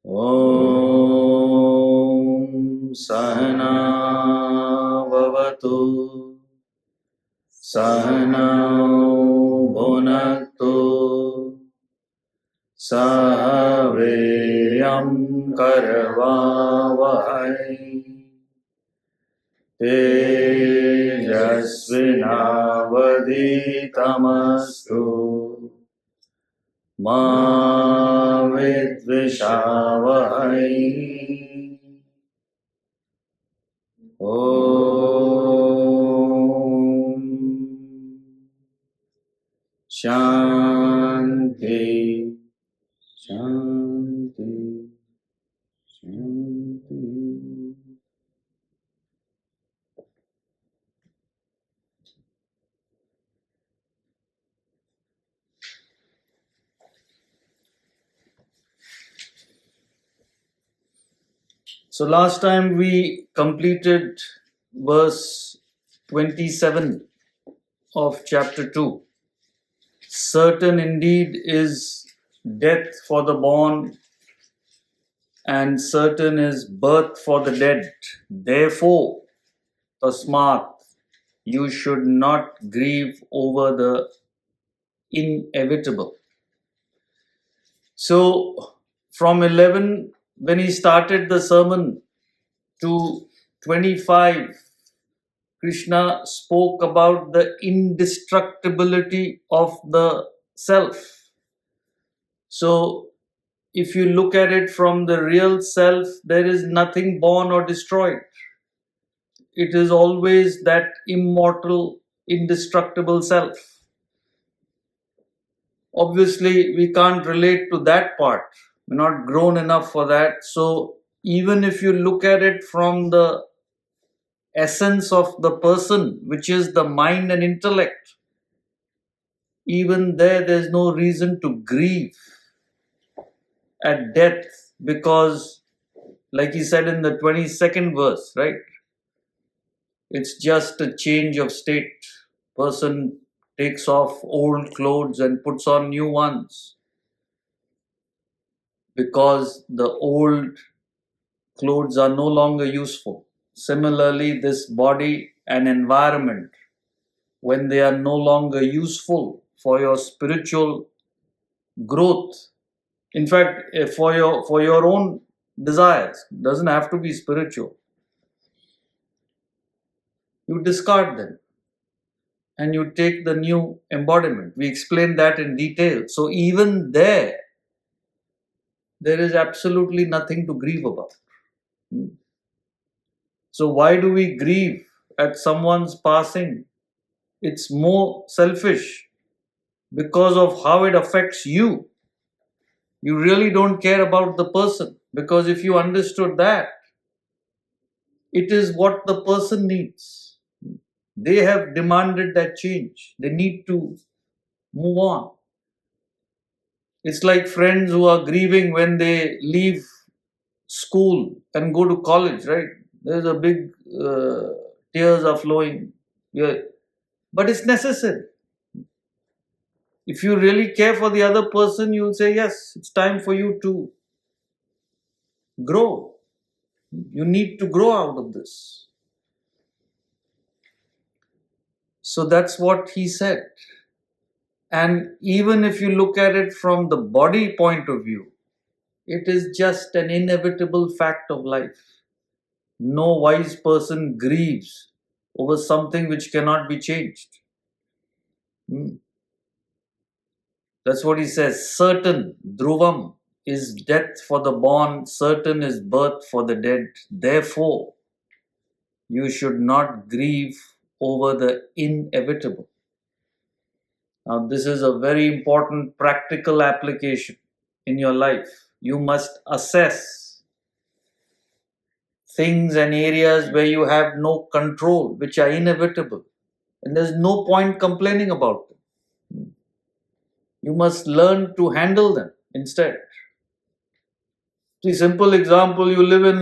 Om Sahana Bhavatu Sahana Bhunaktu Sahaviryam Karavavai Tejasvinavaditamastu Ma Vidvishavai Om Shanti Shanti Shanti. So last time we completed verse 27 of chapter 2. Certain indeed is death for the born, and certain is birth for the dead. Therefore, tasmat, you should not grieve over the inevitable. So, from 11, when he started the sermon, to 25, Krishna spoke about the indestructibility of the self. So, if you look at it from the real self, there is nothing born or destroyed. It is always that immortal, indestructible self. Obviously, we can't relate to that part. We're not grown enough for that. So, even if you look at it from the essence of the person, which is the mind and intellect, even there's no reason to grieve at death, because, like he said in the 22nd verse, right? It's just a change of state. Person takes off old clothes and puts on new ones, because the old clothes are no longer useful. Similarly, this body and environment, when they are no longer useful for your spiritual growth, in fact, for your own desires, doesn't have to be spiritual, you discard them and you take the new embodiment. We explained that in detail. So even there is absolutely nothing to grieve about. So why do we grieve at someone's passing? It's more selfish because of how it affects you. You really don't care about the person, because if you understood that, it is what the person needs. They have demanded that change. They need to move on. It's like friends who are grieving when they leave school and go to college, right? There's a big tears are flowing. Yeah. But it's necessary. If you really care for the other person, you'll say, yes, it's time for you to grow. You need to grow out of this. So that's what he said. And even if you look at it from the body point of view, it is just an inevitable fact of life. No wise person grieves over something which cannot be changed. That's what he says. Certain, dhruvam, is death for the born, certain is birth for the dead. Therefore, you should not grieve over the inevitable. Now, this is a very important practical application in your life. You must assess things and areas where you have no control, which are inevitable. And there's no point complaining about them. You must learn to handle them instead. See, simple example, you live in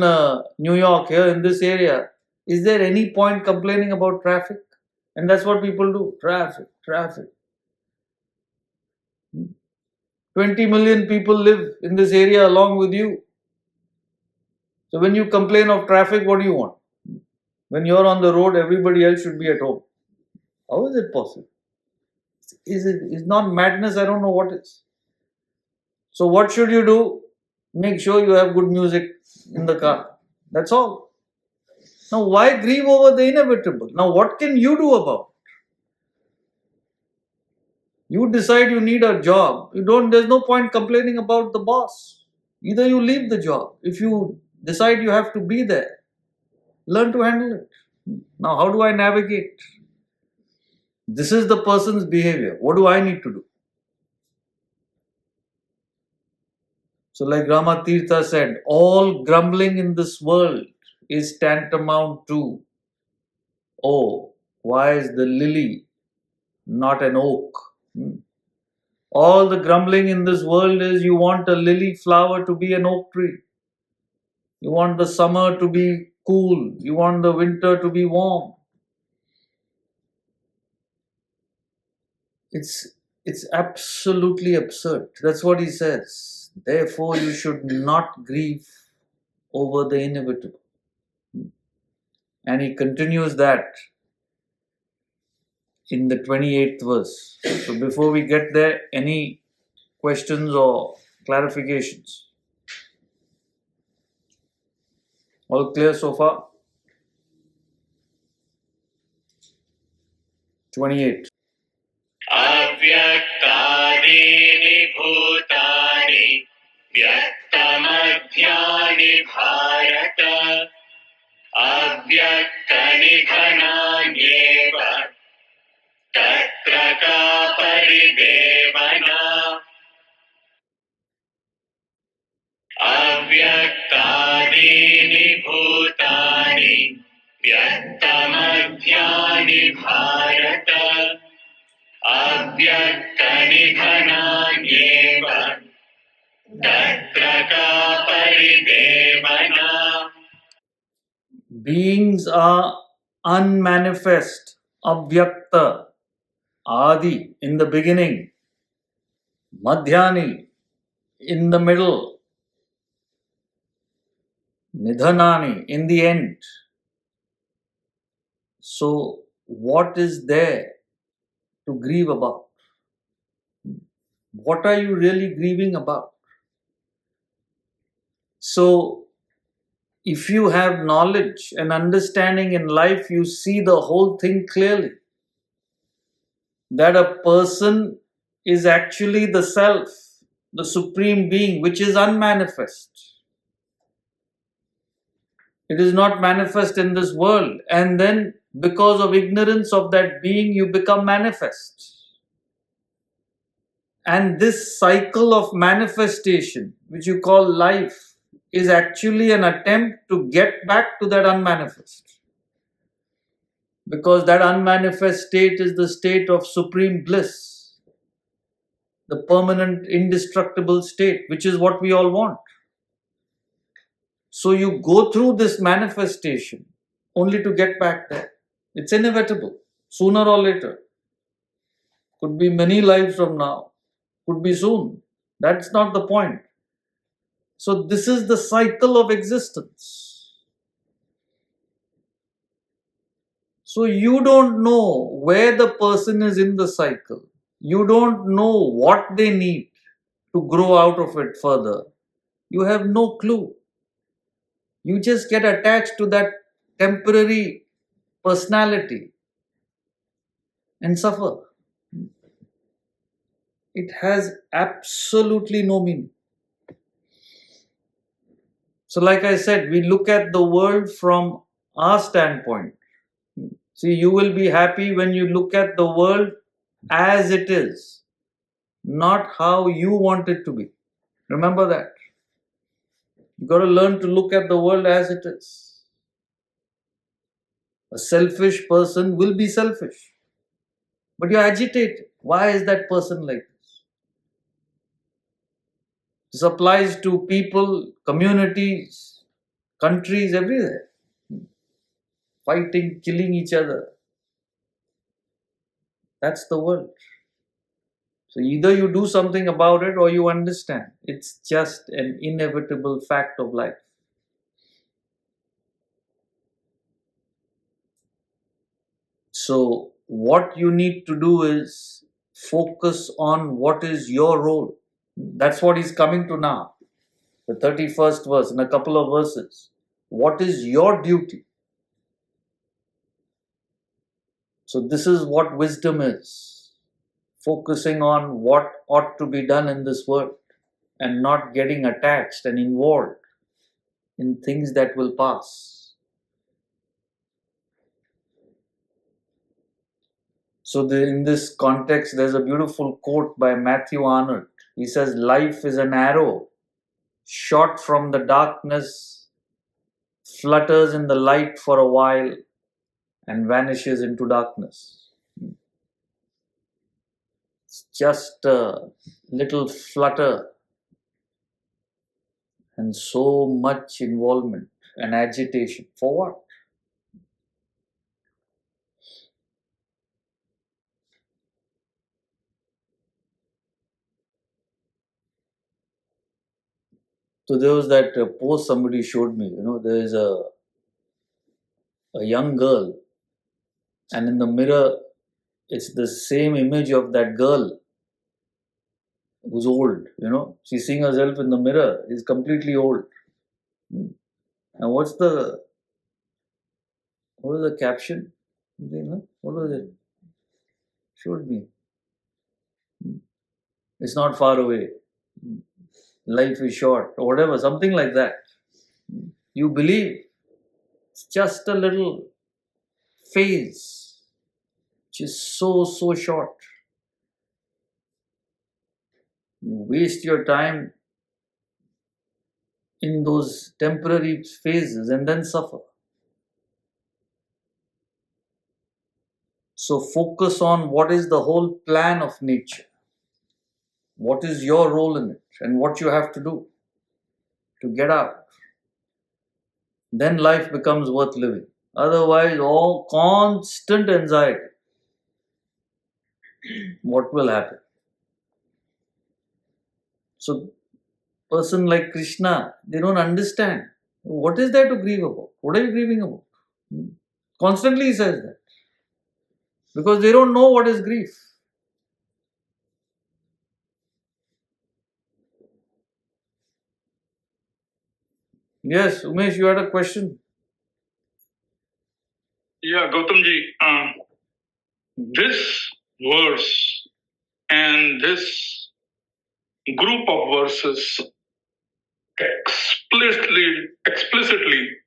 New York, here in this area. Is there any point complaining about traffic? And that's what people do. Traffic, traffic. 20 million people live in this area along with you. So when you complain of traffic, what do you want? When you're on the road, everybody else should be at home. How is it possible? Is not madness? I don't know what is. So what should you do? Make sure you have good music in the car. That's all. Now why grieve over the inevitable? Now what can you do about it? You decide you need a job. There's no point complaining about the boss. Either you leave the job. If you decide you have to be there, learn to handle it. Now how do I navigate? This is the person's behavior. What do I need to do? So like Ramatirtha said, all grumbling in this world is tantamount to, oh, why is the lily not an oak? All the grumbling in this world is you want a lily flower to be an oak tree. You want the summer to be cool. You want the winter to be warm. It's absolutely absurd. That's what he says. Therefore, you should not grieve over the inevitable. And he continues that in the 28th verse. So before we get there, any questions or clarifications? All clear so far? 28. अव्यक्तादीनि भूतानि व्यक्तमध्यानि भारत अव्यक्तनिधनान्येव तत्र का परिदेवना अव्यक्तादीनि भूतानि व्यक्तमध्यानि भारत अव्यक्तनिधनान्येव तत्र का परिदेवना. Beings are unmanifest, avyakta, adi, in the beginning, madhyani, in the middle, nidhanani, in the end. So, what is there to grieve about? What are you really grieving about? So, if you have knowledge and understanding in life, you see the whole thing clearly. That a person is actually the self, the supreme being, which is unmanifest. It is not manifest in this world. And then, because of ignorance of that being, you become manifest. And this cycle of manifestation, which you call life, is actually an attempt to get back to that unmanifest. Because that unmanifest state is the state of supreme bliss, the permanent, indestructible state, which is what we all want. So you go through this manifestation only to get back there. It's inevitable, sooner or later. Could be many lives from now, could be soon. That's not the point. So this is the cycle of existence. So you don't know where the person is in the cycle. You don't know what they need to grow out of it further. You have no clue. You just get attached to that temporary personality and suffer. It has absolutely no meaning. So like I said, we look at the world from our standpoint. See, you will be happy when you look at the world as it is, not how you want it to be. Remember that. You've got to learn to look at the world as it is. A selfish person will be selfish. But you're agitated. Why is that person like this? This applies to people, communities, countries, everywhere. Fighting, killing each other. That's the world. So either you do something about it or you understand. It's just an inevitable fact of life. So what you need to do is focus on what is your role. That's what he's coming to now. The 31st verse, in a couple of verses. What is your duty? So this is what wisdom is. Focusing on what ought to be done in this world and not getting attached and involved in things that will pass. So in this context, there's a beautiful quote by Matthew Arnold. He says, life is an arrow shot from the darkness, flutters in the light for a while, and vanishes into darkness. It's just a little flutter and so much involvement and agitation. For what? So there was that post somebody showed me, there is a young girl, and in the mirror it's the same image of that girl who's old, she's seeing herself in the mirror, is completely old. And what was the caption? What was it? Showed me. It's not far away. Life is short, or whatever, something like that. You believe it's just a little phase, which is so short. You waste your time in those temporary phases and then suffer. So focus on what is the whole plan of nature. What is your role in it and what you have to do to get out. Then life becomes worth living. Otherwise, all constant anxiety. What will happen? So, person like Krishna, they don't understand. What is there to grieve about? What are you grieving about? Constantly he says that. Because they don't know what is grief. Yes, Umesh, you had a question? Yeah, Gautamji, this verse and this group of verses explicitly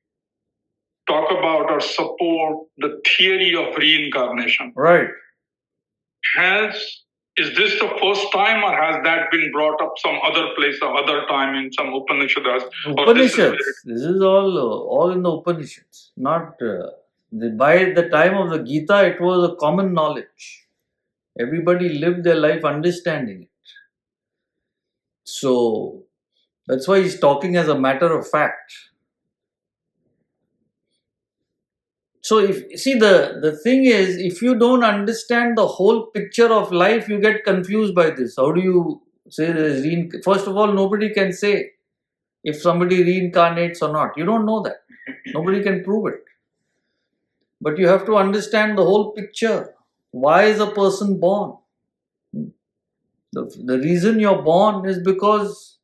talk about or support the theory of reincarnation. Right. Is this the first time, or has that been brought up some other place or other time in some Upanishads? Upanishads. This is all in the Upanishads. Not by the time of the Gita, it was a common knowledge. Everybody lived their life understanding it. So that's why he's talking as a matter of fact. So the thing is, if you don't understand the whole picture of life, you get confused by this. How do you say there's first of all, nobody can say if somebody reincarnates or not. You don't know that. Nobody can prove it. But you have to understand the whole picture. Why is a person born? The reason you're born is because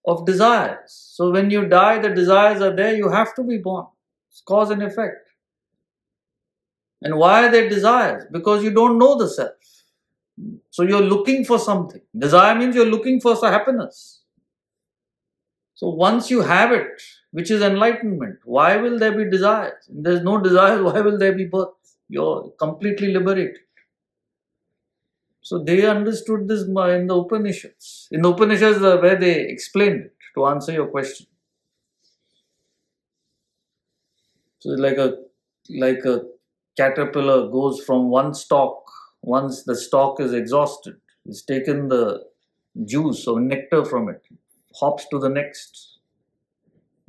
of desires. So when you die, the desires are there, you have to be born. It's cause and effect. And why are there desires? Because you don't know the self. So you're looking for something. Desire means you're looking for some happiness. So once you have it, which is enlightenment, why will there be desires? If there's no desires, why will there be birth? You're completely liberated. So they understood this in the Upanishads. In the Upanishads, where they explained it to answer your question. So like a caterpillar goes from one stalk. Once the stalk is exhausted, it's taken the juice or nectar from it, hops to the next.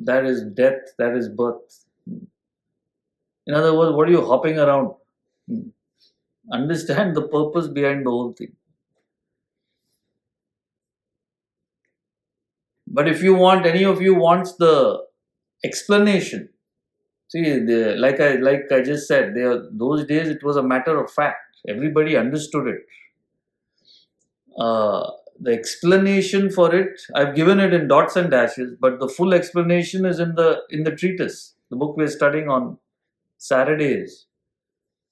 That is death, that is birth. In other words, what are you hopping around? Understand the purpose behind the whole thing. But if any of you wants the explanation, See, like I just said, those days it was a matter of fact. Everybody understood it. The explanation for it, I've given it in dots and dashes, but the full explanation is in the treatise, the book we're studying on Saturdays.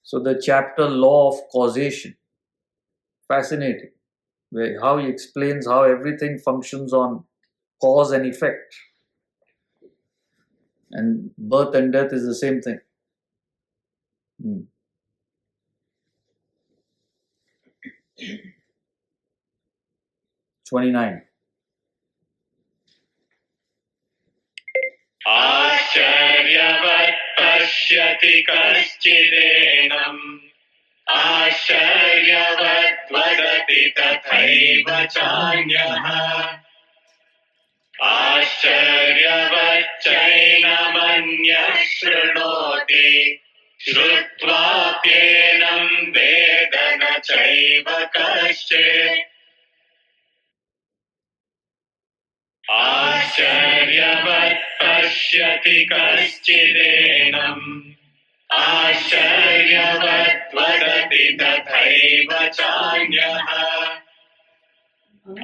So the chapter Law of Causation, fascinating, how he explains how everything functions on cause and effect, and birth and death is the same thing. 29. आश्चर्यवत् पश्यति कश्चिदेनम् आश्चर्यवत् वदति तथैव चान्यः आश्चर्यवच्चैनमन्यः शृणोति श्रुत्वाप्येनं वेद न चैव कश्चित् आश्चर्यवत् पश्यति कश्चिदेनम् आश्चर्यवत् वदति तथैव चान्यः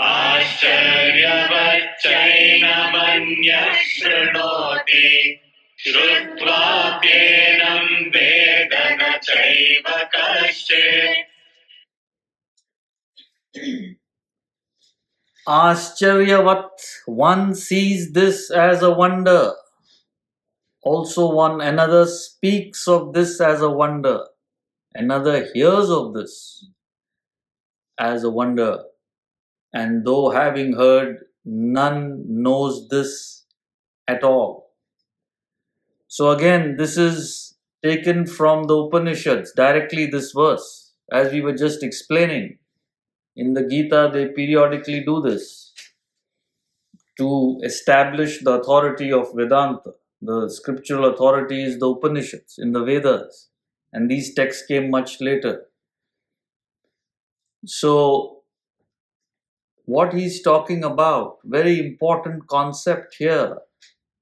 आश्चर्यवच्चैनमन्यः शृणोति श्रुत्वाप्येनं वेद न चैव कश्चित् Ascharyavat, one sees this as a wonder. Also another speaks of this as a wonder. Another hears of this as a wonder. And though having heard, none knows this at all. So again, this is taken from the Upanishads, directly this verse, as we were just explaining. In the Gita, they periodically do this to establish the authority of Vedanta. The scriptural authority is the Upanishads in the Vedas, and these texts came much later. So, what he's talking about, very important concept here.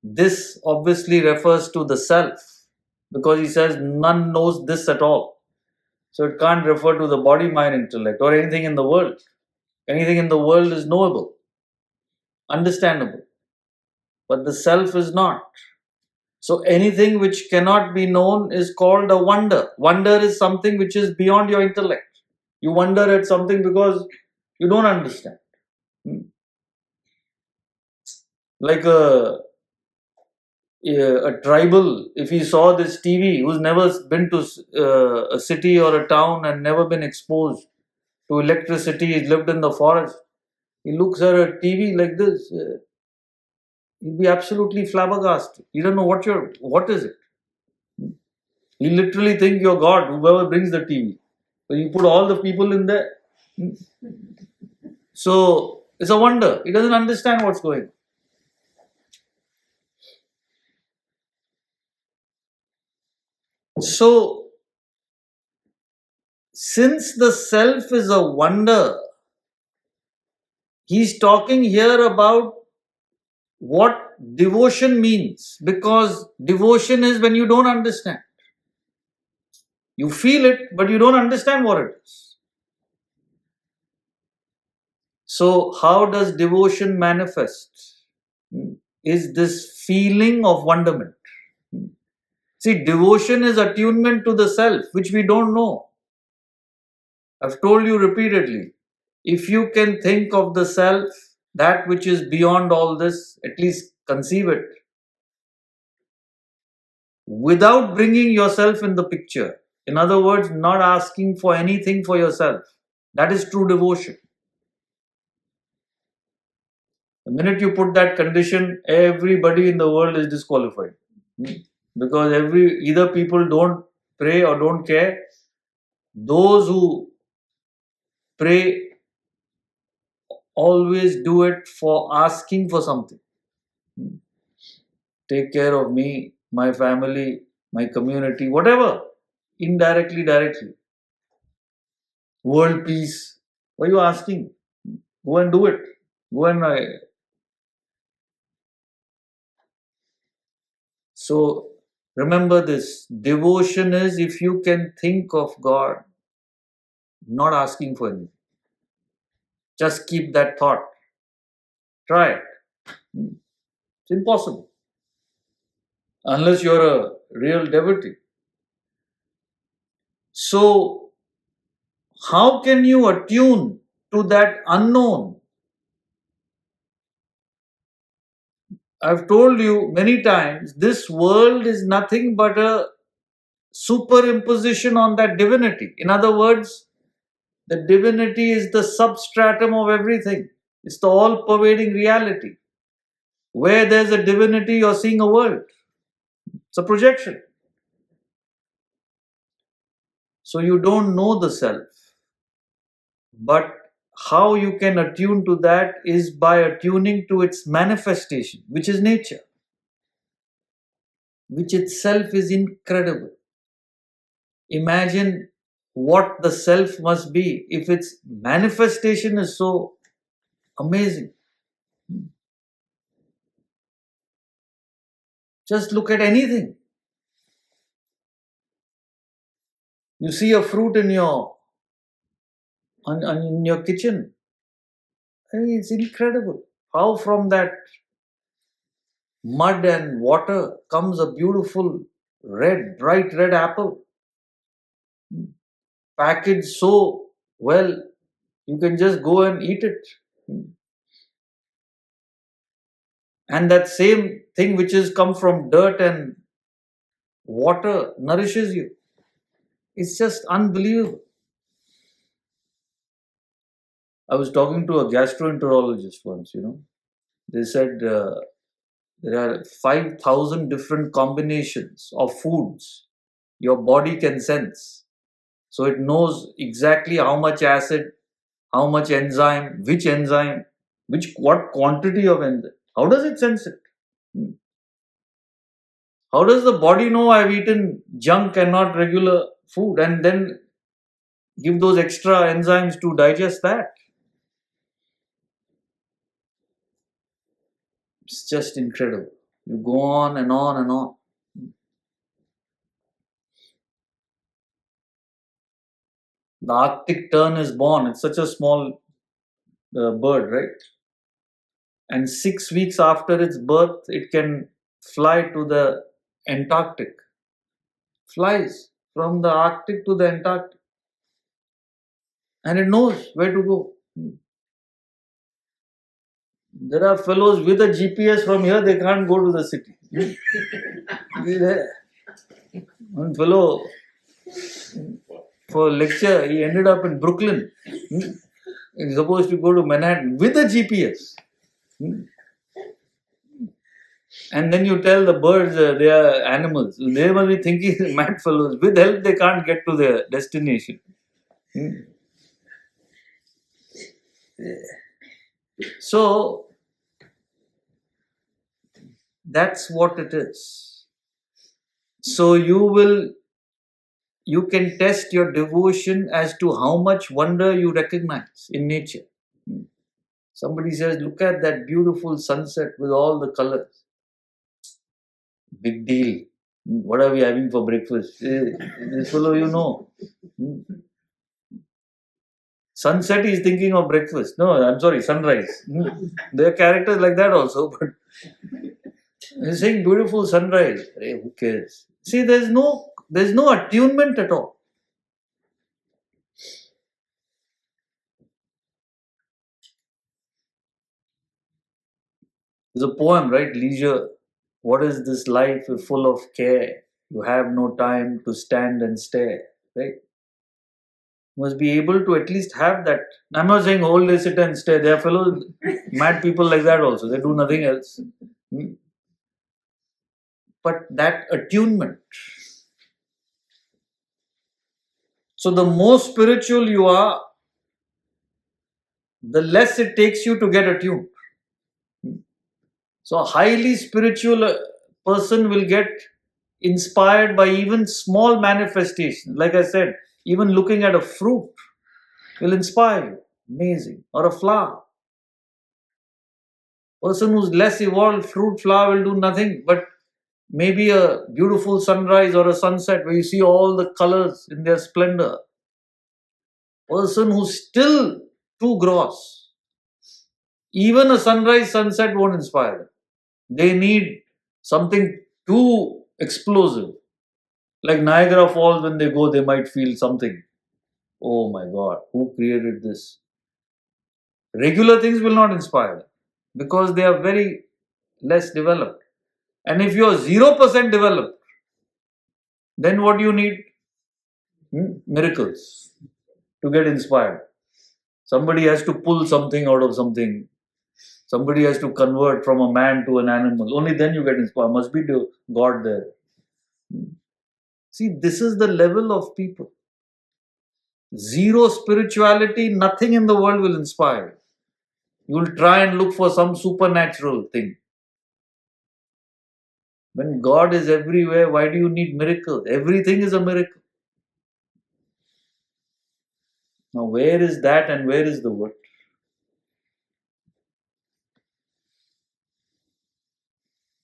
This obviously refers to the self, because he says none knows this at all. So it can't refer to the body, mind, intellect, or anything in the world. Anything in the world is knowable, understandable, but the self is not. So anything which cannot be known is called a wonder. Wonder is something which is beyond your intellect. You wonder at something because you don't understand. Like a tribal, if he saw this TV, who's never been to a city or a town and never been exposed to electricity, he's lived in the forest, he looks at a TV like this, he'll be absolutely flabbergasted. You don't know what is it. You literally think you're God, whoever brings the TV. So you put all the people in there. So it's a wonder. He doesn't understand what's going on. So, since the self is a wonder, he's talking here about what devotion means, because devotion is when you don't understand. You feel it, but you don't understand what it is. So, how does devotion manifest? Is this feeling of wonderment. See, devotion is attunement to the self, which we don't know. I've told you repeatedly, if you can think of the self, that which is beyond all this, at least conceive it, without bringing yourself in the picture. In other words, not asking for anything for yourself. That is true devotion. The minute you put that condition, everybody in the world is disqualified. Because either people don't pray or don't care. Those who pray always do it for asking for something. Take care of me, my family, my community, whatever. Indirectly, directly. World peace. What are you asking? Go and do it. Go and... So, Remember this, devotion is if you can think of God, not asking for anything. Just keep that thought. Try it. It's impossible. Unless you're a real devotee. So, how can you attune to that unknown? I've told you many times, this world is nothing but a superimposition on that divinity. In other words, the divinity is the substratum of everything. It's the all-pervading reality. Where there's a divinity, you're seeing a world. It's a projection. So you don't know the self. But how you can attune to that is by attuning to its manifestation, which is nature, which itself is incredible. Imagine what the self must be if its manifestation is so amazing. Just look at anything. You see a fruit in your kitchen. I mean, it's incredible how from that mud and water comes a beautiful red, bright red apple. Packaged so well, you can just go and eat it. And that same thing which has come from dirt and water nourishes you. It's just unbelievable. I was talking to a gastroenterologist once, They said there are 5,000 different combinations of foods your body can sense. So it knows exactly how much acid, how much enzyme, what quantity of enzyme. How does it sense it? How does the body know I've eaten junk and not regular food and then give those extra enzymes to digest that? It's just incredible. You go on and on and on. The Arctic tern is born. It's such a small bird, right? And 6 weeks after its birth, it can fly to the Antarctic. Flies from the Arctic to the Antarctic. And it knows where to go. There are fellows with a GPS from here, they can't go to the city. One fellow, for a lecture, he ended up in Brooklyn. He's supposed to go to Manhattan with a GPS. And then you tell the birds they are animals. They must be thinking, mad fellows, with help they can't get to their destination. So, that's what it is. So you can test your devotion as to how much wonder you recognize in nature. Somebody says, look at that beautiful sunset with all the colors. Big deal. What are we having for breakfast? This fellow, Sunset is thinking of breakfast. No, I'm sorry, sunrise. There are characters like that also, but he's saying beautiful sunrise. Hey, who cares? See, there's no attunement at all. There's a poem, right? Leisure. What is this life if full of care? You have no time to stand and stare, right? Must be able to at least have that. I'm not saying all day sit and stare. There are fellows, mad people like that also. They do nothing else. But that attunement. So the more spiritual you are, the less it takes you to get attuned. So a highly spiritual person will get inspired by even small manifestations. Like I said, even looking at a fruit will inspire you. Amazing. Or a flower. Person who's less evolved, fruit, flower will do nothing but maybe a beautiful sunrise or a sunset where you see all the colors in their splendor. Person who's still too gross, even a sunrise sunset won't inspire them. They need something too explosive. Like Niagara Falls, when they go, they might feel something. Oh my God, who created this? Regular things will not inspire them because they are very less developed. And if you are 0% developed, then what do you need? Miracles to get inspired. Somebody has to pull something out of something. Somebody has to convert from a man to an animal. Only then you get inspired. Must be God there. See, this is the level of people. Zero spirituality, nothing in the world will inspire. You will try and look for some supernatural thing. When God is everywhere, why do you need miracles? Everything is a miracle. Now, where is that and where is the what?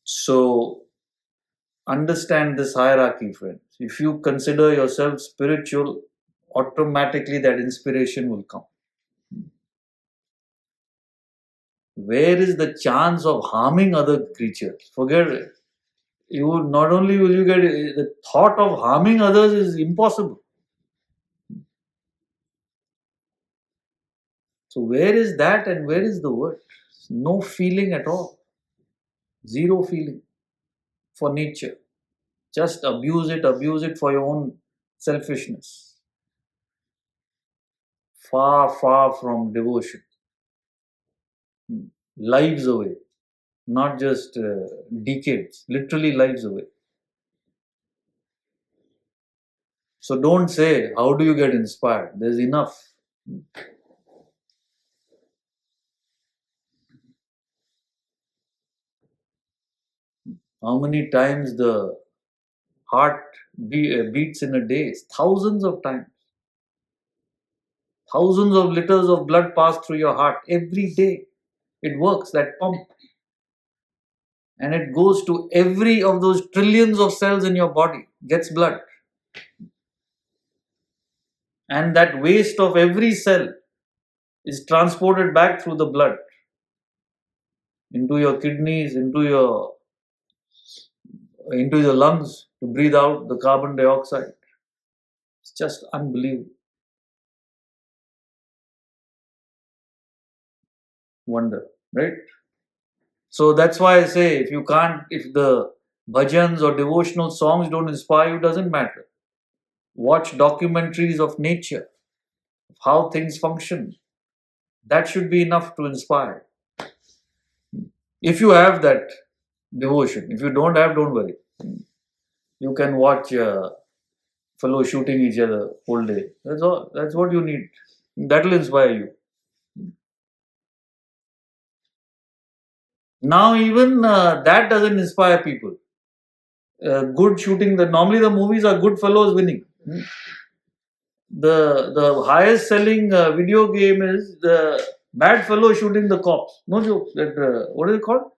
So, understand this hierarchy, friends. If you consider yourself spiritual, automatically that inspiration will come. Where is the chance of harming other creatures? Forget it. You not only will you get the thought of harming others is impossible. So where is that and where is the word? No feeling at all. Zero feeling for nature. Just abuse it for your own selfishness. Far, far from devotion. Lives away. Not just decades, literally lives away. So don't say, how do you get inspired? There's enough. How many times the heart beats in a day? Thousands of times. Thousands of liters of blood pass through your heart every day. It works, that pump. And it goes to every of those trillions of cells in your body, gets blood. And that waste of every cell is transported back through the blood into your kidneys, into the lungs to breathe out the carbon dioxide. It's just unbelievable. Wonder, right? So that's why I say if the bhajans or devotional songs don't inspire you, doesn't matter. Watch documentaries of nature, of how things function. That should be enough to inspire. If you have that devotion. If you don't have, don't worry. You can watch fellows shooting each other whole day. That's all. That's what you need. That will inspire you. Now even that doesn't inspire people. Good shooting. Normally the movies are good fellows winning. The highest selling video game is the bad fellow shooting the cops. No joke. That what is it called?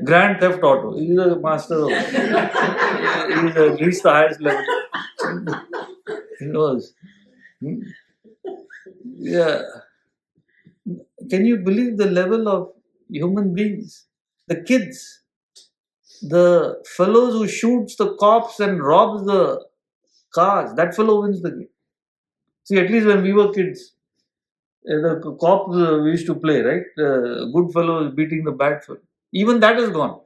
Grand Theft Auto. He's a master of. He's reached the highest level. He knows. Yeah. Can you believe the level of human beings? The kids, the fellows who shoots the cops and robs the cars, that fellow wins the game. See, at least when we were kids, the cops we used to play, right? The good fellow is beating the bad fellow. Even that is gone.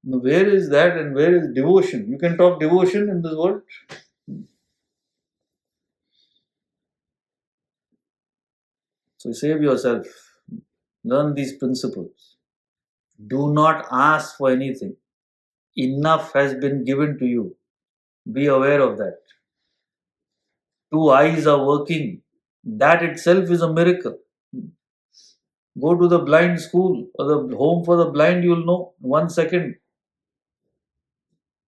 Now, where is that and where is devotion? You can talk devotion in this world. So save yourself. Learn these principles. Do not ask for anything. Enough has been given to you. Be aware of that. 2 eyes are working. That itself is a miracle. Go to the blind school or the home for the blind, you'll know 1 second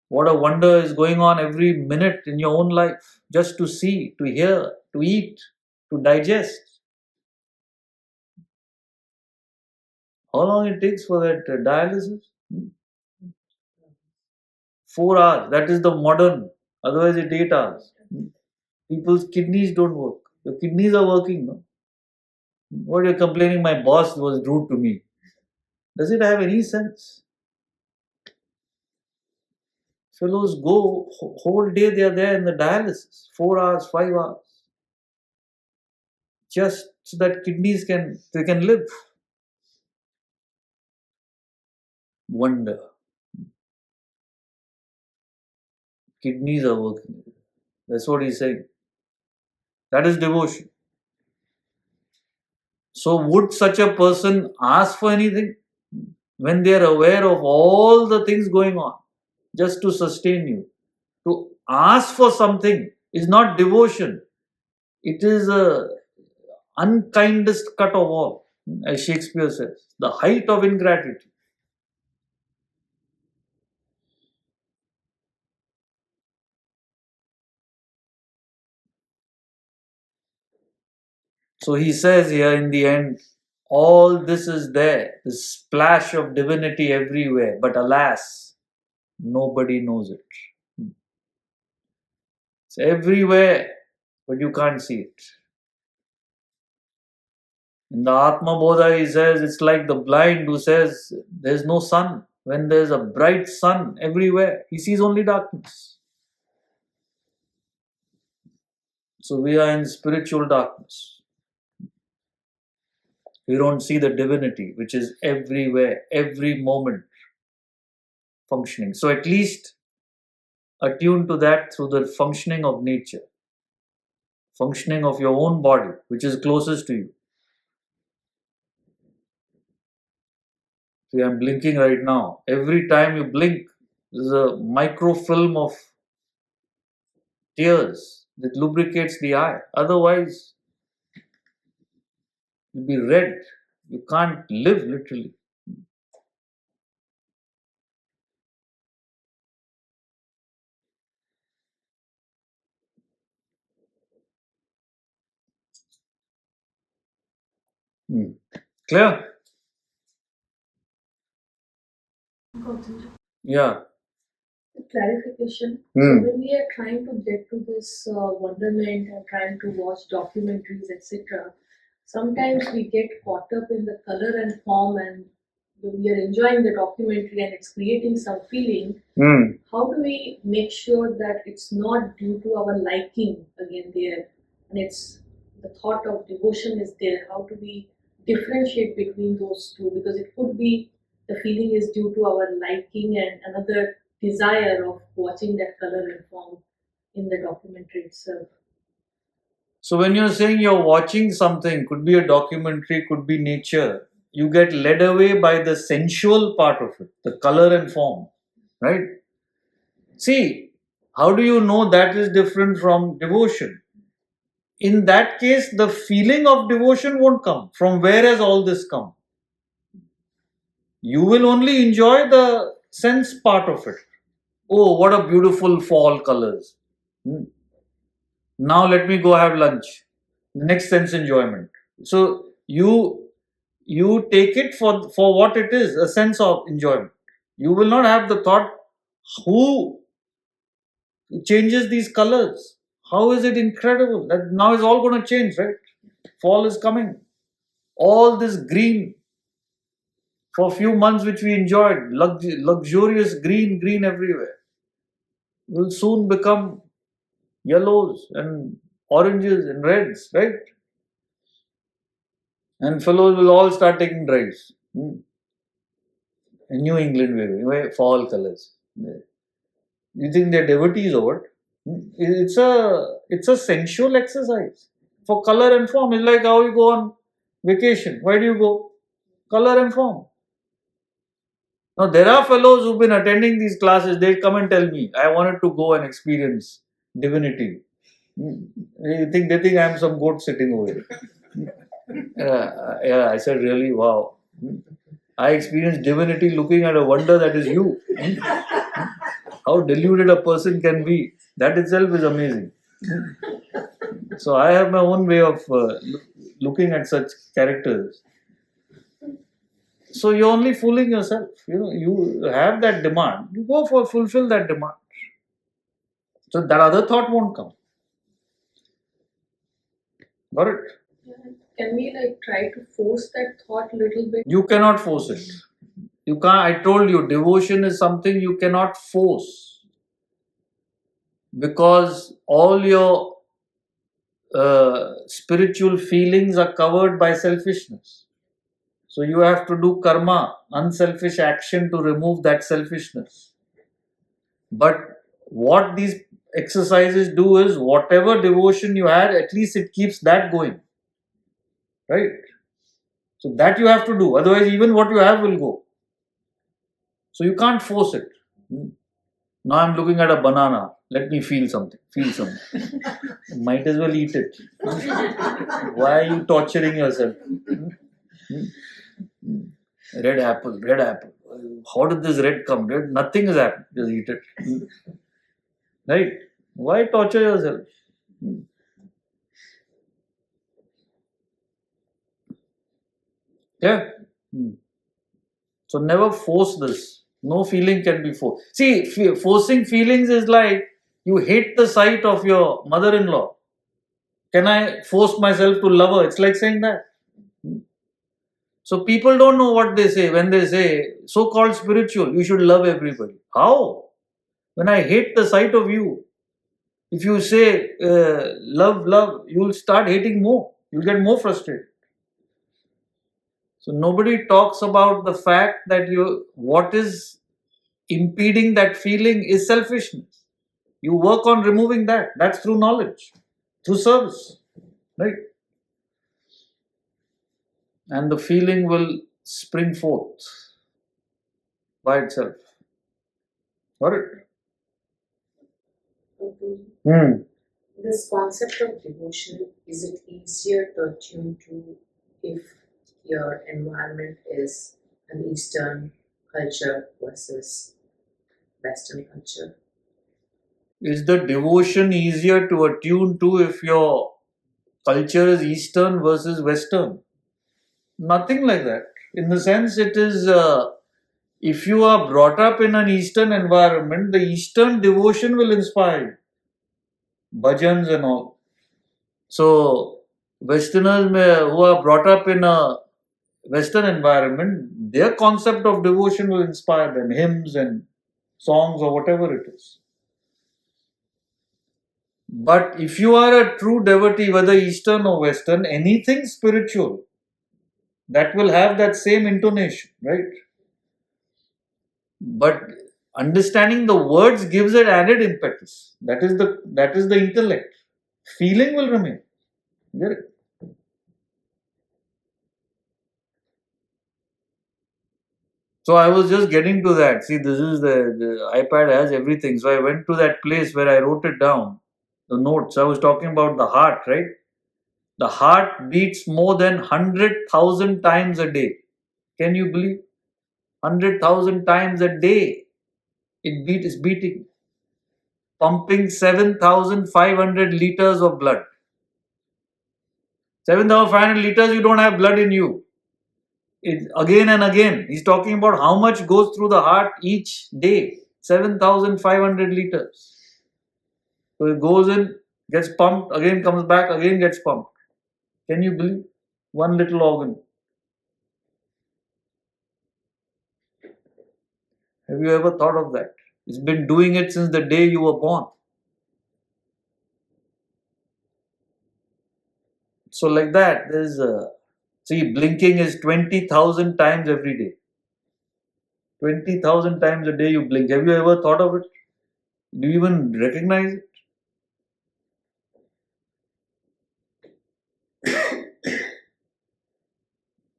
what a wonder is going on every minute in your own life. Just to see, to hear, to eat, to digest. How long it takes for that dialysis? 4 hours. That is the modern. Otherwise, it's 8 hours. People's kidneys don't work. Your kidneys are working, no? What you're complaining, my boss was rude to me. Does it have any sense? Fellows go whole day, they are there in the dialysis, 4 hours, 5 hours, just so that kidneys can live. Wonder. Kidneys are working. That's what he's saying. That is devotion. So would such a person ask for anything when they are aware of all the things going on just to sustain you? To ask for something is not devotion. It is a unkindest cut of all, as Shakespeare says, the height of ingratitude. So he says here in the end, all this is there, the splash of divinity everywhere, but alas, nobody knows it. It's everywhere, but you can't see it. In the Atma Bodha, he says it's like the blind who says there's no sun. When there's a bright sun everywhere, he sees only darkness. So we are in spiritual darkness. We don't see the divinity, which is everywhere, every moment functioning. So at least attune to that through the functioning of nature, functioning of your own body, which is closest to you. See, I'm blinking right now. Every time you blink, there's a microfilm of tears that lubricates the eye. Otherwise, you'll be red. You can't live literally. Clear? Yeah. Clarification. So when we are trying to get to this wonderment and trying to watch documentaries, etc., sometimes we get caught up in the color and form, and we are enjoying the documentary and it's creating some feeling. How do we make sure that it's not due to our liking again there, and it's the thought of devotion is there? How do we differentiate between those two? Because it could be the feeling is due to our liking and another desire of watching that color and form in the documentary itself. So when you're saying you're watching something, could be a documentary, could be nature, you get led away by the sensual part of it, the color and form, right? See, how do you know that is different from devotion? In that case, the feeling of devotion won't come. From where has all this come? You will only enjoy the sense part of it. Oh, what a beautiful fall colors. Now let me go have lunch. Next sense enjoyment. So you take it for what it is, a sense of enjoyment. You will not have the thought, who changes these colors? How is it incredible that now it's all going to change, right? Fall is coming. All this green for a few months which we enjoyed, luxurious green everywhere, will soon become yellows and oranges and reds, right? And fellows will all start taking drives. In New England way, fall colors. You think they're devotees or what? It's a sensual exercise for color and form. It's like how you go on vacation. Why do you go? Color and form. Now there are fellows who've been attending these classes. They come and tell me, I wanted to go and experience divinity. They think I'm some goat sitting over here. Yeah, I said, really, wow. I experienced divinity looking at a wonder that is you. How deluded a person can be. That itself is amazing. So I have my own way of looking at such characters. So you're only fooling yourself. You have that demand. You go for fulfill that demand. So that other thought won't come. Got it? Can we try to force that thought a little bit? You cannot force it. You can't. I told you, devotion is something you cannot force, because all your spiritual feelings are covered by selfishness. So you have to do karma, unselfish action, to remove that selfishness. But what these exercises do is, whatever devotion you had, at least it keeps that going. Right? So that you have to do. Otherwise, even what you have will go. So you can't force it. Now I'm looking at a banana. Let me feel something. Feel something. Might as well eat it. Why are you torturing yourself? Red apple, red apple. How did this red come? Red? Nothing has happened. Just eat it. Right? Why torture yourself? Yeah. So never force this. No feeling can be forced. See, forcing feelings is like you hate the sight of your mother-in-law. Can I force myself to love her? It's like saying that. So people don't know what they say when they say, so-called spiritual, you should love everybody. How? When I hate the sight of you, if you say love, love, you will start hating more. You'll get more frustrated. So nobody talks about the fact that what is impeding that feeling is selfishness. You work on removing that. That's through knowledge, through service, right? And the feeling will spring forth by itself. Got it? This concept of devotion, is it easier to attune to if your environment is an Eastern culture versus Western culture? Is the devotion easier to attune to if your culture is Eastern versus Western? Nothing like that. In the sense, it is, if you are brought up in an Eastern environment, the Eastern devotion will inspire you. Bhajans and all. So, Westerners who are brought up in a Western environment, their concept of devotion will inspire them, hymns and songs or whatever it is. But if you are a true devotee, whether Eastern or Western, anything spiritual, that will have that same intonation, right? But understanding the words gives it added impetus. That is the intellect. Feeling will remain. Get it? So I was just getting to that. See, this is the iPad has everything. So I went to that place where I wrote it down. The notes. I was talking about the heart, right? The heart beats more than 100,000 times a day. Can you believe? 100,000 times a day. Is beating. Pumping 7,500 liters of blood. 7,500 liters, you don't have blood in you. It's again and again. He's talking about how much goes through the heart each day. 7,500 liters. So it goes in, gets pumped, again comes back, again gets pumped. Can you believe? One little organ. Have you ever thought of that? It's been doing it since the day you were born. So like that, see, blinking is 20,000 times every day. 20,000 times a day you blink. Have you ever thought of it? Do you even recognize it?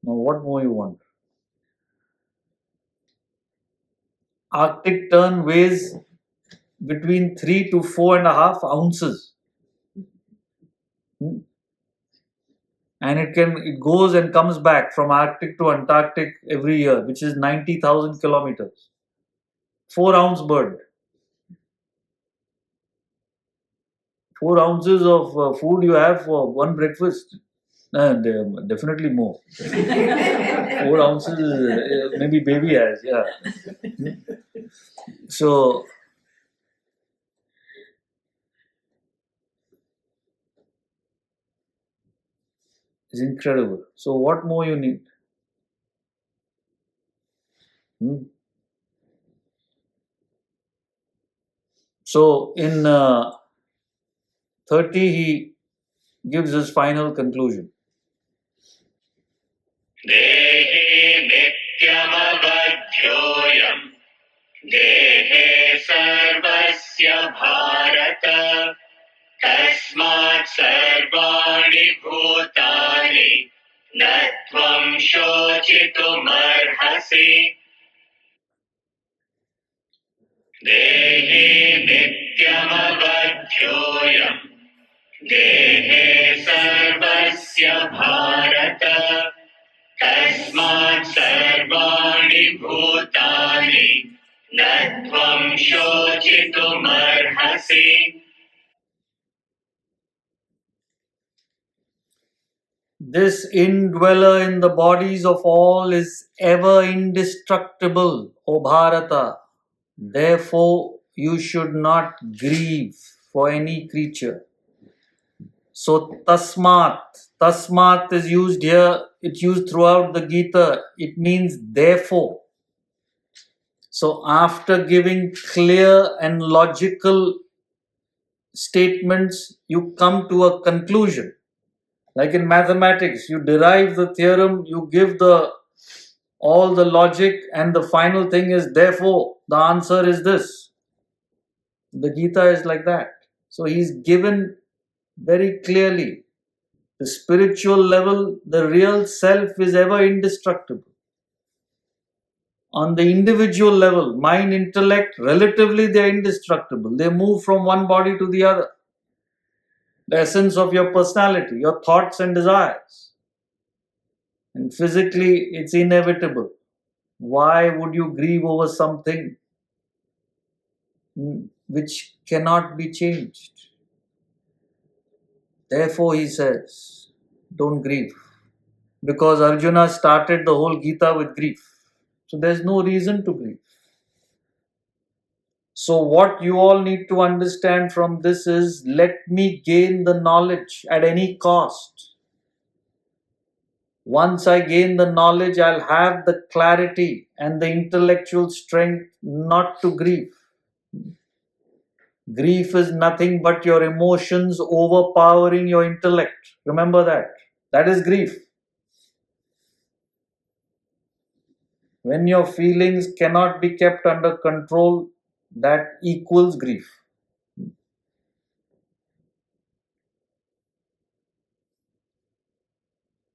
Now, what more you want? Arctic tern weighs between 3 to 4.5 ounces. And it goes and comes back from Arctic to Antarctic every year, which is 90,000 kilometers. 4-ounce bird. 4 ounces of food you have for one breakfast. Definitely more. 4 ounces, maybe baby has, yeah. So, it's incredible. So, what more you need? So, in 30, he gives his final conclusion. Dehe nityamavadhyoyam Dehe sarvasya bharata Tasmat sarvani bhutani Natvam shochitumarhasi Dehe nityamavadhyoyam Dehe sarvasya bharata Tasmat sarvani bhutani Natvam shochitumarhasi This indweller in the bodies of all is ever indestructible, O Bharata. Therefore, you should not grieve for any creature. So, tasmat is used here, it's used throughout the Gita. It means therefore. So, after giving clear and logical statements, you come to a conclusion. Like in mathematics, you derive the theorem, you give all the logic, and the final thing is therefore, the answer is this. The Gita is like that. So he's given very clearly the spiritual level, the real self is ever indestructible. On the individual level, mind, intellect, relatively they are indestructible. They move from one body to the other. The essence of your personality, your thoughts and desires. And physically, it's inevitable. Why would you grieve over something which cannot be changed? Therefore, he says, don't grieve. Because Arjuna started the whole Gita with grief. So there's no reason to grieve. So what you all need to understand from this is, let me gain the knowledge at any cost. Once I gain the knowledge, I'll have the clarity and the intellectual strength not to grieve. Grief is nothing but your emotions overpowering your intellect. Remember that. That is grief. When your feelings cannot be kept under control, that equals grief.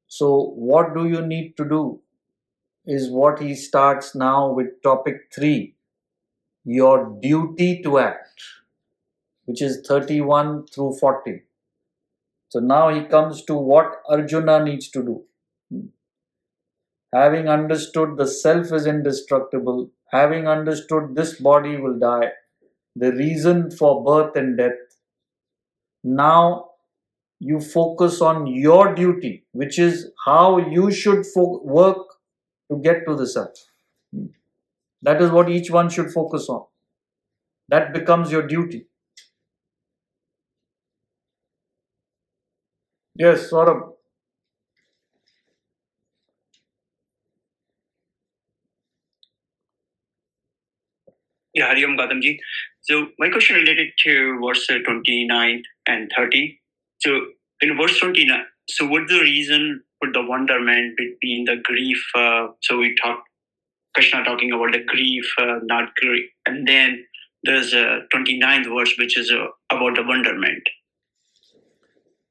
So, what do you need to do is what he starts now with topic 3, your duty to act, which is 31 through 40. So, now he comes to what Arjuna needs to do. Having understood the self is indestructible, having understood this body will die, the reason for birth and death, now you focus on your duty, which is how you should work to get to the self. That is what each one should focus on. That becomes your duty. Yes, Saurabh. Yeah, Hari Om Gautamji. So my question related to verse 29 and 30. So in verse 29, so what's the reason for the wonderment between the grief? So we talked, Krishna talking about the grief, not grief. And then there's a 29th verse, which is about the wonderment.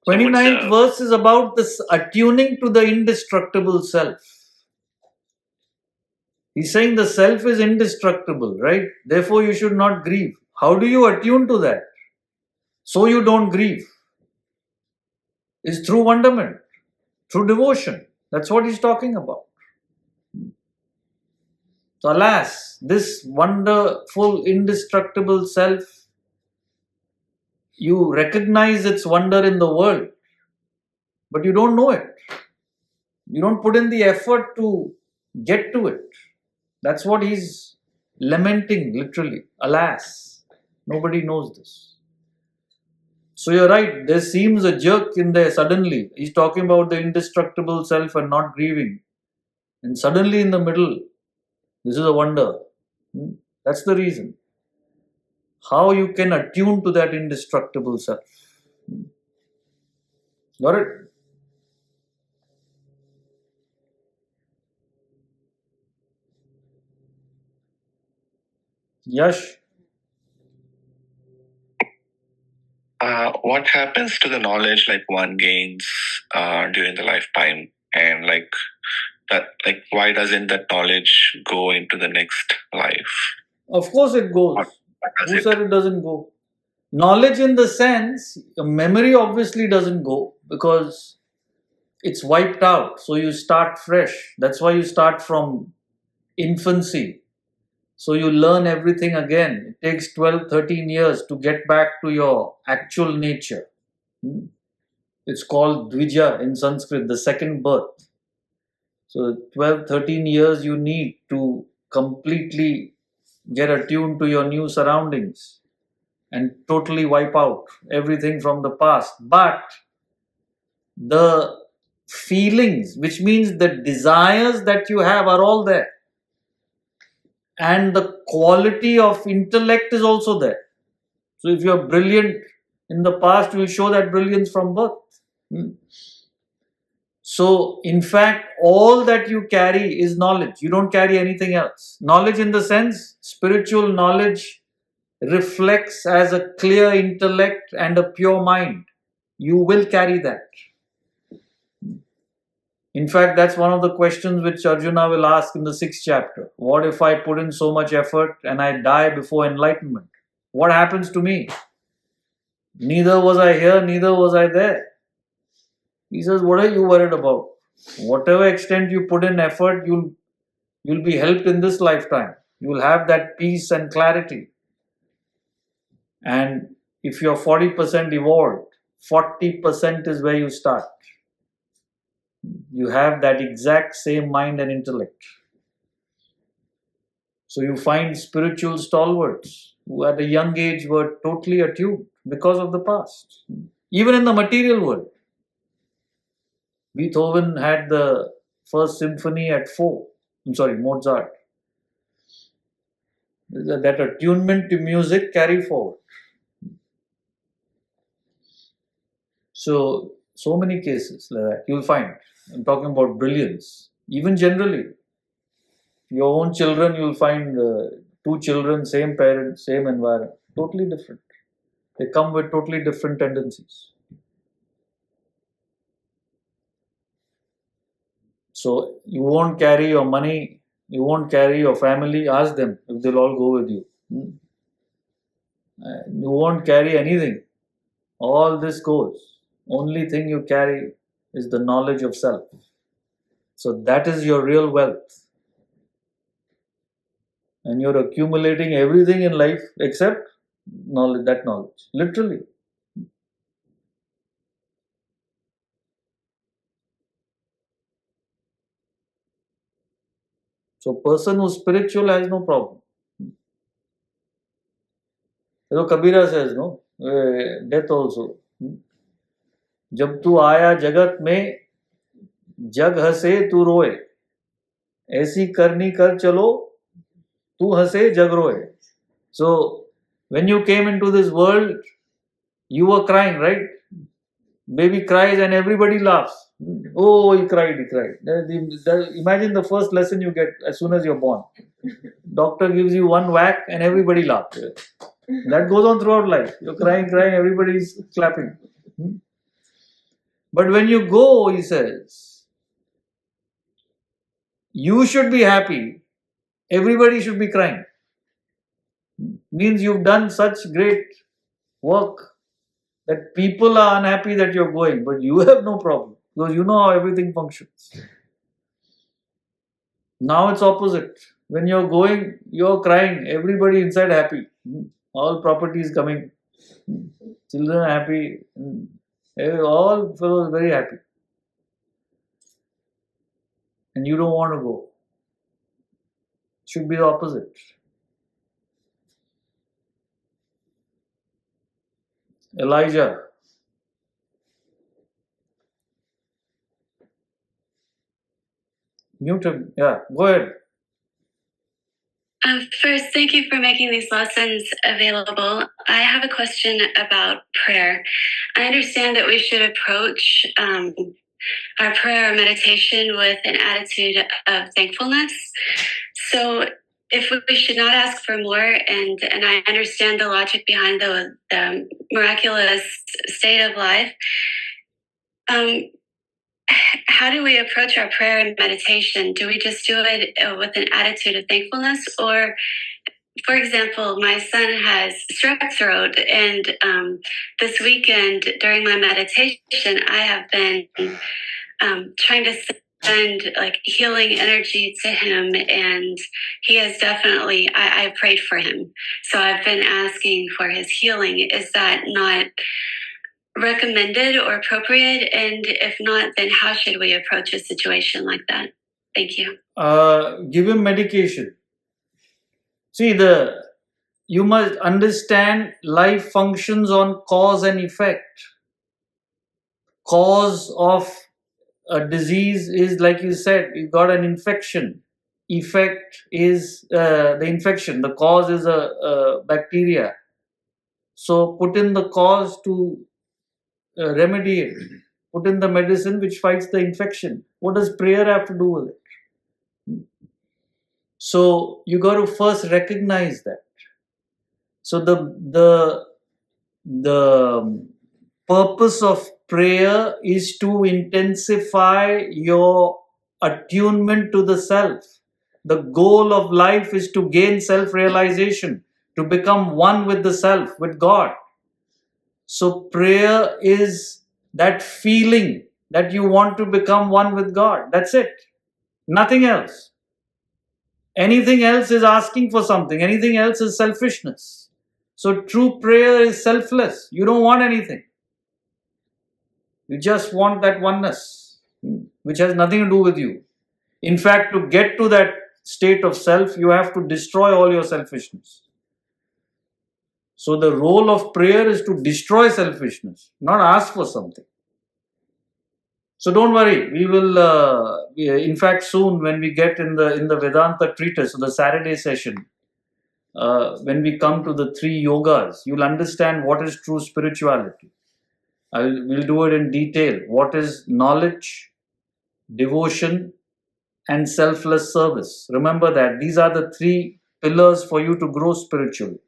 29th verse is about this attuning to the indestructible self. He's saying the self is indestructible, right? Therefore, you should not grieve. How do you attune to that? So you don't grieve. It's through wonderment, through devotion. That's what he's talking about. So alas, this wonderful, indestructible self, you recognize its wonder in the world. but you don't know it. You don't put in the effort to get to it. That's what he's lamenting, literally. Alas, nobody knows this. So you're right, there seems a jerk in there suddenly. He's talking about the indestructible self and not grieving. And suddenly in the middle, this is a wonder. That's the reason. How you can attune to that indestructible self. Got it? Yash? What happens to the knowledge like one gains during the lifetime, and like that, like why doesn't that knowledge go into the next life? Of course it goes. Who said it doesn't go? Knowledge in the sense, memory obviously doesn't go because it's wiped out. So you start fresh. That's why you start from infancy. So you learn everything again. It takes 12, 13 years to get back to your actual nature. It's called Dvija in Sanskrit, the second birth. So 12, 13 years you need to completely get attuned to your new surroundings and totally wipe out everything from the past. But the feelings, which means the desires that you have, are all there. And the quality of intellect is also there. So if you're brilliant in the past, you will show that brilliance from birth. So in fact, all that you carry is knowledge. You don't carry anything else. Knowledge in the sense, spiritual knowledge reflects as a clear intellect and a pure mind. You will carry that. In fact, that's one of the questions which Arjuna will ask in the 6th chapter. What if I put in so much effort and I die before enlightenment? What happens to me? Neither was I here, neither was I there. He says, what are you worried about? Whatever extent you put in effort, you'll be helped in this lifetime. You will have that peace and clarity. And if you're 40% evolved, 40% is where you start. You have that exact same mind and intellect. So you find spiritual stalwarts who at a young age were totally attuned because of the past. Even in the material world. Beethoven had the first symphony at 4. Mozart. That attunement to music carry forward. So many cases like that you'll find. I'm talking about brilliance. Even generally, your own children, you'll find 2 children, same parents, same environment, totally different. They come with totally different tendencies. So you won't carry your money, you won't carry your family. Ask them if they'll all go with you. You won't carry anything. All this goes. Only thing you carry is the knowledge of self. So that is your real wealth. And you're accumulating everything in life except knowledge, that knowledge. Literally. So person who's spiritual has no problem. So Kabira says, no, death also. जब तू आया जगत में जग हंसे तू रोए ऐसी करनी कर चलो तू हंसे जग रोए. So when you came into this world, you were crying, right? Baby cries and everybody laughs. Oh, he cried. Imagine the first lesson you get as soon as you're born. Doctor gives you one whack and everybody laughs. That goes on throughout life. You're crying, everybody's clapping. But when you go, he says, you should be happy. Everybody should be crying. Means you've done such great work that people are unhappy that you're going, but you have no problem because you know how everything functions. Now it's opposite. When you're going, you're crying. Everybody inside happy. All property is coming. Children are happy. All fellows very happy. and you don't want to go. It should be the opposite. Elijah. Mute him. Yeah, go ahead. First, thank you for making these lessons available. I have a question about prayer. I understand that we should approach our prayer or meditation with an attitude of thankfulness. So if we should not ask for more, and I understand the logic behind the miraculous state of life, how do we approach our prayer and meditation? Do we just do it with an attitude of thankfulness? Or, for example, my son has strep throat, and this weekend during my meditation, I have been trying to send like healing energy to him, and he has definitely, I prayed for him. So I've been asking for his healing. Is that not recommended or appropriate? And if not, then how should we approach a situation like that? Thank you. Give him medication. See, you must understand life functions on cause and effect. Cause of a disease is, like you said, you got an infection. Effect is the infection. The cause is a bacteria. So put in the cause to remedy it. Put in the medicine which fights the infection. What does prayer have to do with it? So you got to first recognize that. So the purpose of prayer is to intensify your attunement to the self. The goal of life is to gain self-realization, to become one with the self, with God. So prayer is that feeling that you want to become one with God. That's it. Nothing else. Anything else is asking for something. Anything else is selfishness. So true prayer is selfless. You don't want anything. You just want that oneness, which has nothing to do with you. In fact, to get to that state of self, you have to destroy all your selfishness. So the role of prayer is to destroy selfishness, not ask for something. So don't worry, we will, in fact, soon when we get in the Vedanta treatise, so the Saturday session, when we come to the 3 yogas, you'll understand what is true spirituality. We'll do it in detail. What is knowledge, devotion, and selfless service. Remember that these are the 3 pillars for you to grow spiritually.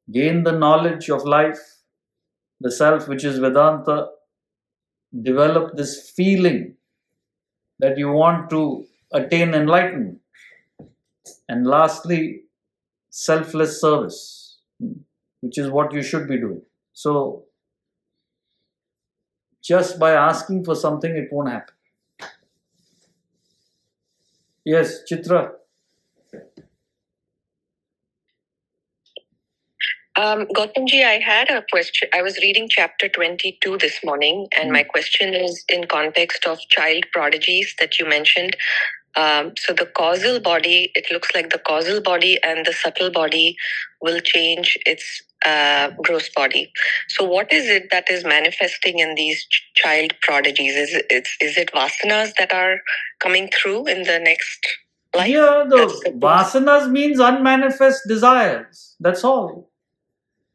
Gain the knowledge of life, the self, which is Vedanta. Develop this feeling that you want to attain enlightenment. And lastly, selfless service, which is what you should be doing. So, just by asking for something, it won't happen. Yes, Chitra. Gautamji, I had a question. I was reading chapter 22 this morning, and my question is in context of child prodigies that you mentioned. So the causal body, it looks like the causal body and the subtle body will change its gross body. So what is it that is manifesting in these child prodigies? Is it vasanas that are coming through in the next life? Yeah, the vasanas means unmanifest desires. That's all.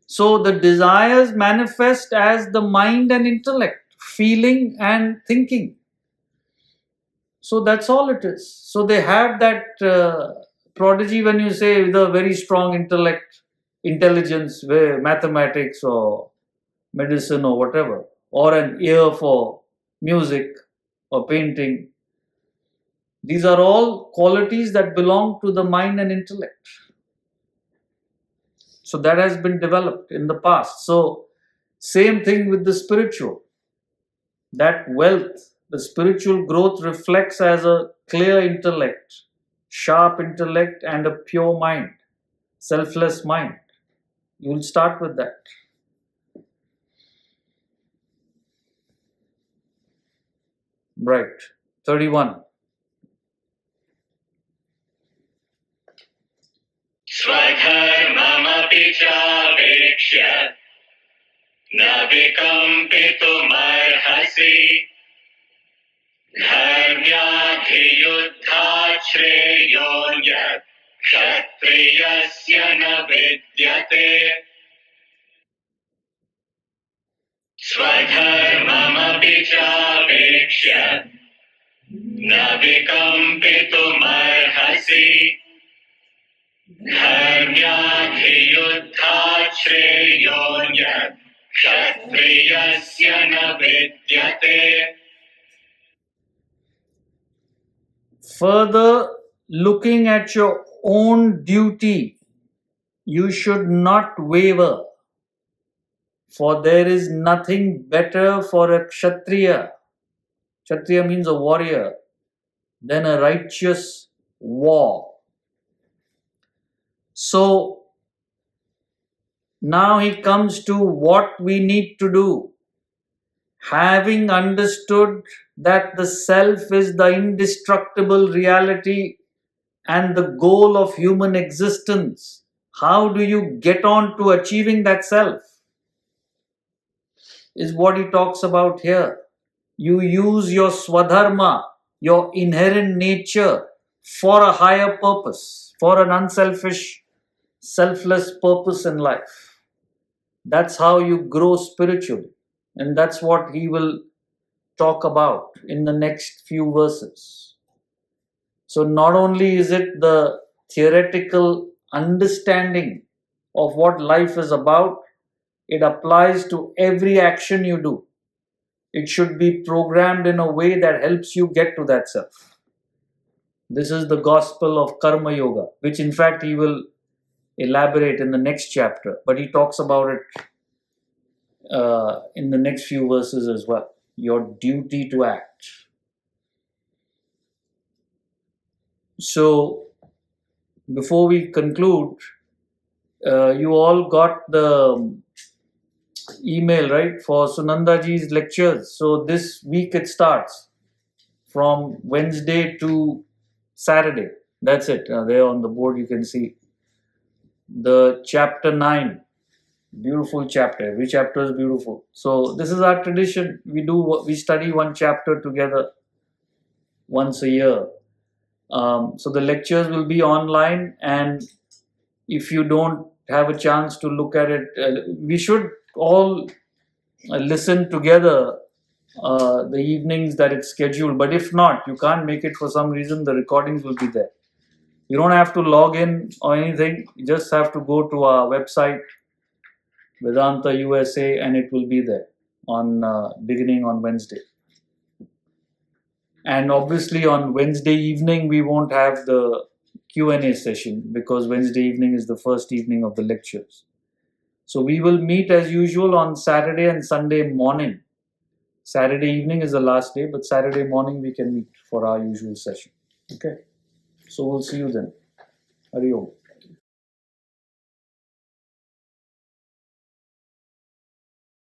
So the desires manifest as the mind and intellect, feeling and thinking. So that's all it is. So they have that prodigy when you say with a very strong intelligence, mathematics or medicine or whatever, or an ear for music or painting. These are all qualities that belong to the mind and intellect. So that has been developed in the past. So same thing with the spiritual. That wealth, the spiritual growth reflects as a clear intellect, sharp intellect and a pure mind, selfless mind. You will start with that. Right. 31. चावेक्ष्य न विकम्पितुमर्हसि धर्म्याधियुद्धात् श्रेयोऽन्यत् क्षत्रियस्य न विद्यते स्वधर्ममपि चावेक्ष्य न विकम्पितुमर्हसि धर्म्याधियुद्धात् श्रेयोऽन्यत् क्षत्रियस्य न विद्यते. Further, looking at your own duty, you should not waver, for there is nothing better for a Kshatriya. Kshatriya means a warrior, than a righteous war. So, now he comes to what we need to do. Having understood that the self is the indestructible reality and the goal of human existence, how do you get on to achieving that self? Is what he talks about here. You use your swadharma, your inherent nature, for a higher purpose, for an unselfish, selfless purpose in life. That's how you grow spiritually. And that's what he will talk about in the next few verses. So not only is it the theoretical understanding of what life is about, it applies to every action you do. It should be programmed in a way that helps you get to that self. This is the gospel of Karma Yoga, which in fact he will elaborate in the next chapter, but he talks about it in the next few verses as well. Your duty to act. So, before we conclude, you all got the email, right, for Sunandaji's lectures. So, this week it starts from Wednesday to Saturday. That's it. There on the board you can see the chapter 9. Beautiful chapter. Every chapter is beautiful. So this is our tradition. We study one chapter together once a year. So the lectures will be online, and if you don't have a chance to look at it, we should all listen together the evenings that it's scheduled. But if not, you can't make it for some reason, the recordings will be there. You don't have to log in or anything. You just have to go to our website, Vedanta USA, and it will be there on beginning on Wednesday. And obviously on Wednesday evening we won't have the Q&A session, because Wednesday evening is the first evening of the lectures. So we will meet as usual on Saturday and Sunday morning. Saturday evening is the last day, but Saturday morning we can meet for our usual session. Okay, so we'll see you then. Hari Om.